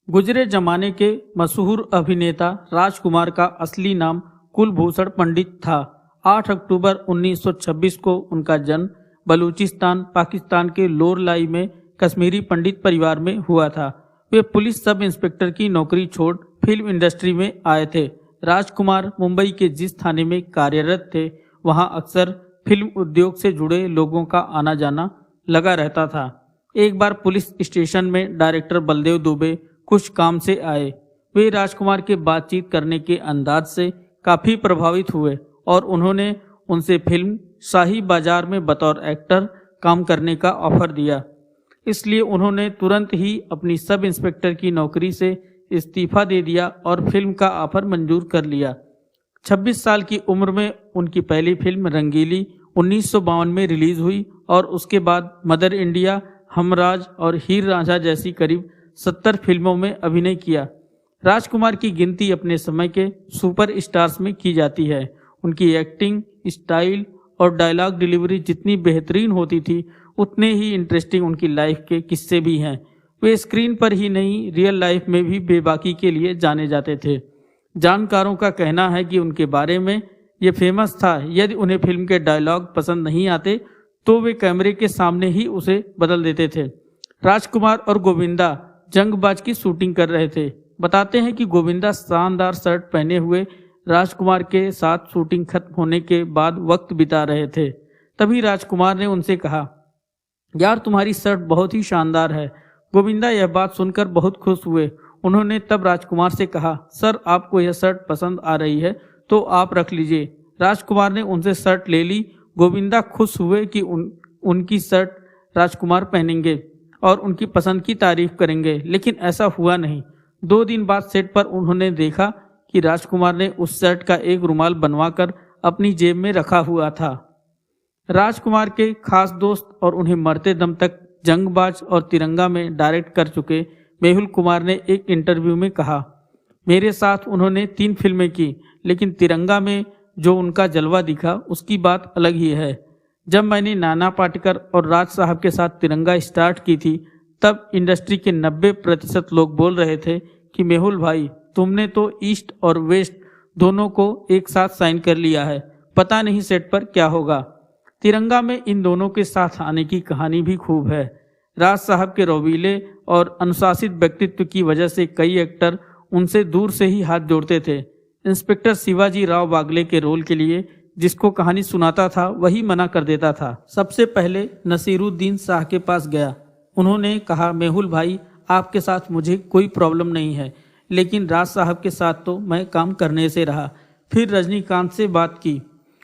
गुजरे जमाने के मशहूर अभिनेता राजकुमार का असली नाम कुलभूषण पंडित था। 8 अक्टूबर 1926 को उनका जन्म बलूचिस्तान, पाकिस्तान के लोरलाई में कश्मीरी पंडित परिवार में हुआ था। वे पुलिस सब इंस्पेक्टर की नौकरी छोड़ फिल्म इंडस्ट्री में आए थे। राजकुमार मुंबई के जिस थाने में कार्यरत थे, वहां अक्सर फिल्म उद्योग से जुड़े लोगों का आना जाना लगा रहता था। एक बार पुलिस स्टेशन में डायरेक्टर बलदेव दुबे कुछ काम से आए। वे राजकुमार के बातचीत करने के अंदाज से काफ़ी प्रभावित हुए और उन्होंने उनसे फिल्म शाही बाजार में बतौर एक्टर काम करने का ऑफर दिया। इसलिए उन्होंने तुरंत ही अपनी सब इंस्पेक्टर की नौकरी से इस्तीफा दे दिया और फिल्म का ऑफर मंजूर कर लिया। 26 साल की उम्र में उनकी पहली फिल्म रंगीली 1952 में रिलीज हुई और उसके बाद मदर इंडिया, हमराज और हीर रांझा जैसी करीब 70 फिल्मों में अभिनय किया। राजकुमार की गिनती अपने समय के सुपर स्टार्स में की जाती है। उनकी एक्टिंग स्टाइल और डायलॉग डिलीवरी जितनी बेहतरीन होती थी, उतने ही इंटरेस्टिंग उनकी लाइफ के किस्से भी हैं। वे स्क्रीन पर ही नहीं, रियल लाइफ में भी बेबाकी के लिए जाने जाते थे। जानकारों का कहना है कि उनके बारे में ये फेमस था, यदि उन्हें फिल्म के डायलॉग पसंद नहीं आते तो वे कैमरे के सामने ही उसे बदल देते थे। राजकुमार और गोविंदा जंगबाज की शूटिंग कर रहे थे। बताते हैं कि गोविंदा शानदार शर्ट पहने हुए राजकुमार के साथ शूटिंग खत्म होने के बाद वक्त बिता रहे थे। तभी राजकुमार ने उनसे कहा, यार तुम्हारी शर्ट बहुत ही शानदार है। गोविंदा यह बात सुनकर बहुत खुश हुए। उन्होंने तब राजकुमार से कहा, सर आपको यह शर्ट पसंद आ रही है तो आप रख लीजिए। राजकुमार ने उनसे शर्ट ले ली। गोविंदा खुश हुए कि उनकी शर्ट राजकुमार पहनेंगे और उनकी पसंद की तारीफ करेंगे, लेकिन ऐसा हुआ नहीं। 2 दिन बाद सेट पर उन्होंने देखा कि राजकुमार ने उस शर्ट का एक रुमाल बनवाकर अपनी जेब में रखा हुआ था। राजकुमार के खास दोस्त और उन्हें मरते दम तक जंगबाज और तिरंगा में डायरेक्ट कर चुके मेहुल कुमार ने एक इंटरव्यू में कहा, मेरे साथ उन्होंने 3 फिल्में की, लेकिन तिरंगा में जो उनका जलवा दिखा उसकी बात अलग ही है। जब मैंने नाना पाटेकर और राज साहब के साथ तिरंगा स्टार्ट की थी, तब इंडस्ट्री के 90% लोग बोल रहे थे कि मेहुल भाई तुमने तो ईस्ट और वेस्ट दोनों को एक साथ साइन कर लिया है, पता नहीं सेट पर क्या होगा। तिरंगा में इन दोनों के साथ आने की कहानी भी खूब है। राज साहब के रौबीले और अनुशासित व्यक्तित्व की वजह से कई एक्टर उनसे दूर से ही हाथ जोड़ते थे। इंस्पेक्टर शिवाजी राव बागले के रोल के लिए जिसको कहानी सुनाता था वही मना कर देता था। सबसे पहले नसीरुद्दीन शाह के पास गया। उन्होंने कहा, मेहुल भाई आपके साथ मुझे कोई प्रॉब्लम नहीं है, लेकिन राज साहब के साथ तो मैं काम करने से रहा। फिर रजनीकांत से बात की।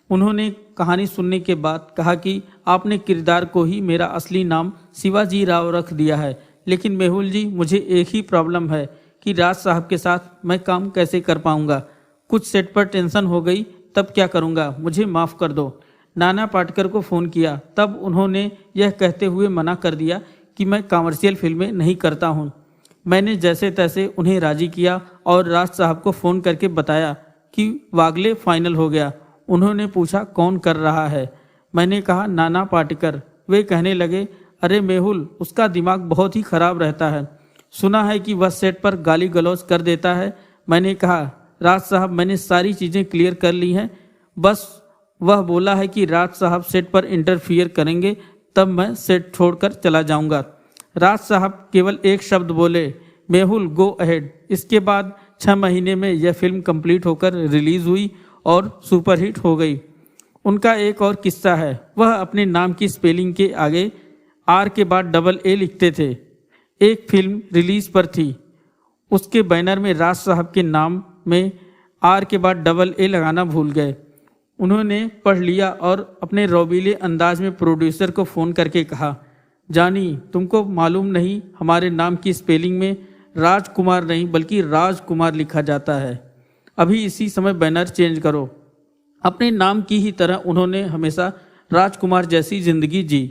उन्होंने कहानी सुनने के बाद कहा कि आपने किरदार को ही मेरा असली नाम शिवाजी राव रख दिया है, लेकिन मेहुल जी मुझे एक ही प्रॉब्लम है कि राज साहब के साथ मैं काम कैसे कर पाऊंगा। कुछ सेट पर टेंशन हो गई, तब क्या करूंगा, मुझे माफ़ कर दो। नाना पाटेकर को फ़ोन किया, तब उन्होंने यह कहते हुए मना कर दिया कि मैं कमर्शियल फिल्में नहीं करता हूं। मैंने जैसे तैसे उन्हें राज़ी किया और राज साहब को फ़ोन करके बताया कि वागले फाइनल हो गया। उन्होंने पूछा कौन कर रहा है। मैंने कहा नाना पाटेकर। वे कहने लगे, अरे मेहुल उसका दिमाग बहुत ही ख़राब रहता है, सुना है कि वह सेट पर गाली गलौज कर देता है। मैंने कहा राज साहब मैंने सारी चीज़ें क्लियर कर ली हैं, बस वह बोला है कि राज साहब सेट पर इंटरफियर करेंगे तब मैं सेट छोड़कर चला जाऊंगा। राज साहब केवल एक शब्द बोले, मेहुल गो अहेड। इसके बाद 6 महीने में यह फिल्म कंप्लीट होकर रिलीज़ हुई और सुपरहिट हो गई। उनका एक और किस्सा है। वह अपने नाम की स्पेलिंग के आगे आर के बाद डबल ए लिखते थे। एक फिल्म रिलीज़ पर थी, उसके बैनर में राज साहब के नाम में आर के बाद डबल ए लगाना भूल गए। उन्होंने पढ़ लिया और अपने रौबीले अंदाज में प्रोड्यूसर को फ़ोन करके कहा, जानी तुमको मालूम नहीं हमारे नाम की स्पेलिंग में राजकुमार नहीं बल्कि राजकुमार लिखा जाता है, अभी इसी समय बैनर चेंज करो। अपने नाम की ही तरह उन्होंने हमेशा राजकुमार जैसी ज़िंदगी जी।